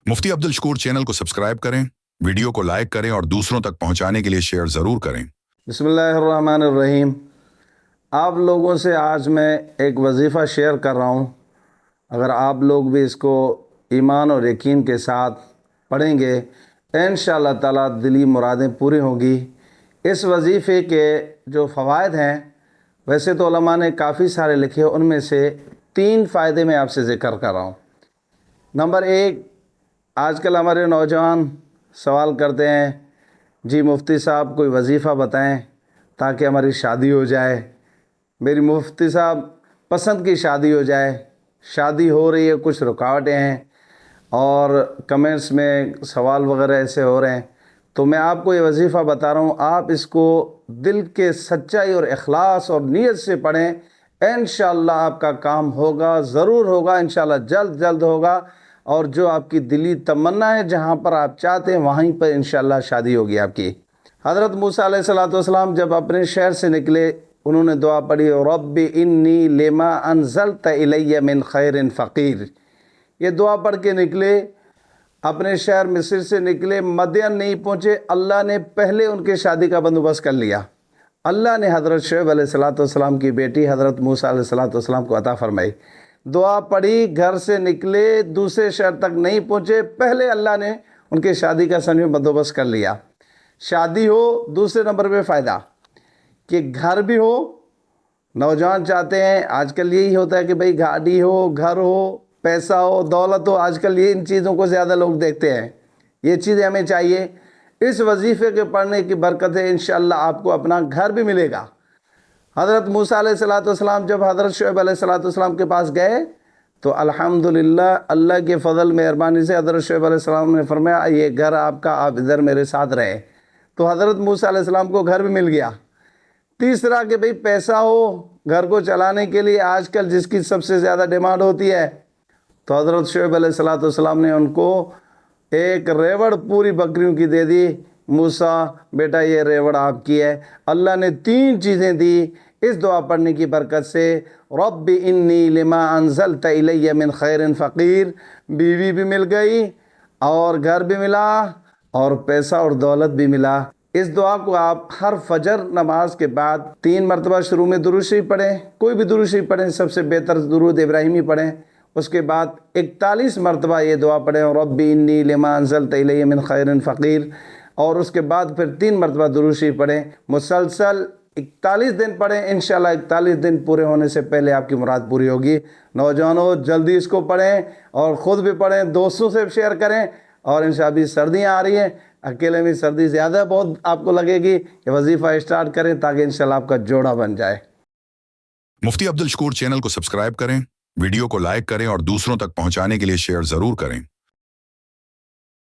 मुफ्ती Abdul Shakoor channel को subscribe करें, video को लाइक करें और दूसरों तक पहुंचाने के लिए शेयर ज़रूर करें। बिस्मिल्लाहिर्रहमानिर्रहीम। आप लोगों से आज मैं एक वजीफ़ा शेयर कर रहा हूँ। अगर आप लोग भी इसको ईमान और यकीन के साथ पढ़ेंगे इंशाअल्लाह ताला दिली मुरादें पूरी होंगी। इस वजीफ़े के जो फ़वाइद हैं, वैसे तो उलमा ने काफ़ी सारे लिखे, उनमें से 3 फ़ायदे मैं आपसे ज़िक्र कर रहा हूँ। नंबर 1, आजकल हमारे नौजवान सवाल करते हैं, जी मुफ्ती साहब कोई वजीफ़ा बताएं ताकि हमारी शादी हो जाए, मेरी मुफ्ती साहब पसंद की शादी हो जाए, शादी हो रही है, कुछ रुकावटें हैं और कमेंट्स में सवाल वगैरह ऐसे हो रहे हैं। तो मैं आपको ये वजीफ़ा बता रहा हूँ, आप इसको दिल के सच्चाई और इखलास और नीयत से पढ़ें। इंशाअल्लाह आपका काम होगा, ज़रूर होगा, इंशाअल्लाह जल्द होगा। और जो आपकी दिली तमन्ना है, जहाँ पर आप चाहते हैं वहीं पर इंशाअल्लाह शादी होगी आपकी। हज़रत मूसा अलैहिस्सलाम जब अपने शहर से निकले, उन्होंने दुआ पढ़ी, रब्बी इन्नी लिमा अनज़लत इलैया मिन खैरिन फ़क़ीर। ये दुआ पढ़ के निकले, अपने शहर मिस्र से निकले, मदियन नहीं पहुँचे, अल्लाह ने पहले उनके शादी का बंदोबस्त कर लिया। अल्लाह ने हज़रत शुएब अलैहिस्सलाम की बेटी हज़रत मूसा अलैहिस्सलाम को अता फरमाई। दुआ पढ़ी, घर से निकले, दूसरे शहर तक नहीं पहुँचे, पहले अल्लाह ने उनके शादी का समय बंदोबस्त कर लिया। शादी हो, दूसरे नंबर पे फ़ायदा कि घर भी हो। नौजवान चाहते हैं, आजकल यही होता है कि भाई गाड़ी हो, घर हो, पैसा हो, दौलत हो, आजकल ये इन चीज़ों को ज़्यादा लोग देखते हैं। ये चीज़ें हमें चाहिए। इस वजीफ़े के पढ़ने की बरकत है, इंशाअल्लाह आपको अपना घर भी मिलेगा। हज़रत मूसा अलैहिस्सलाम जब हज़रत शुएब अलैहिस्सलाम के पास गए तो अल्हम्दुलिल्लाह अल्लाह के फ़ज़ल मेहरबानी से हज़रत शुएब अलैहिस्सलाम ने फरमाया, ये घर आपका, आप इधर मेरे साथ रहे। तो हज़रत मूसा अलैहिस्सलाम को घर भी मिल गया। तीसरा कि भाई पैसा हो घर को चलाने के लिए, आजकल जिसकी सबसे ज़्यादा डिमांड होती है, तो हज़रत शुएब अलैहिस्सलाम ने उनको एक रेवड़ पूरी बकरियों की दे दी। मूसा बेटा ये रेवड़ आपकी है। अल्लाह ने 3 चीज़ें दी इस दुआ पढ़ने की बरकत से, रब्बी इन्नी लिमा अनज़लत इलैया मिन खैरिन फ़क़ीर। बीवी भी मिल गई और घर भी मिला और पैसा और दौलत भी मिला। इस दुआ को आप हर फजर नमाज के बाद 3 मरतबा शुरू में दुरूद शरीफ पढ़ें, कोई भी दुरूद शरीफ पढ़ें, सबसे बेहतर दुरूद इब्राहिमी पढ़ें। उसके बाद 41 मरतबा ये दुआ पढ़ें, रब्बी इन्नी लिमा अनज़लत इलैया मिन खैरिन फ़क़ीर। और उसके बाद फिर 3 मरतबा दुरूद शरीफ पढ़ें, मुसलसल 41 दिन पढ़ें। इंशाअल्लाह 41 दिन पूरे होने से पहले आपकी मुराद पूरी होगी। नौजवानों जल्दी इसको पढ़ें और ख़ुद भी पढ़ें, दोस्तों से शेयर करें। और इंशाअल्लाह सर्दियाँ आ रही हैं, अकेले में सर्दी ज़्यादा बहुत आपको लगेगी। ये वजीफ़ा स्टार्ट करें ताकि इंशाअल्लाह आपका जोड़ा बन जाए। मुफ्ती अब्दुल शकूर चैनल को सब्सक्राइब करें, वीडियो को लाइक करें और दूसरों तक पहुंचाने के लिए शेयर ज़रूर करें।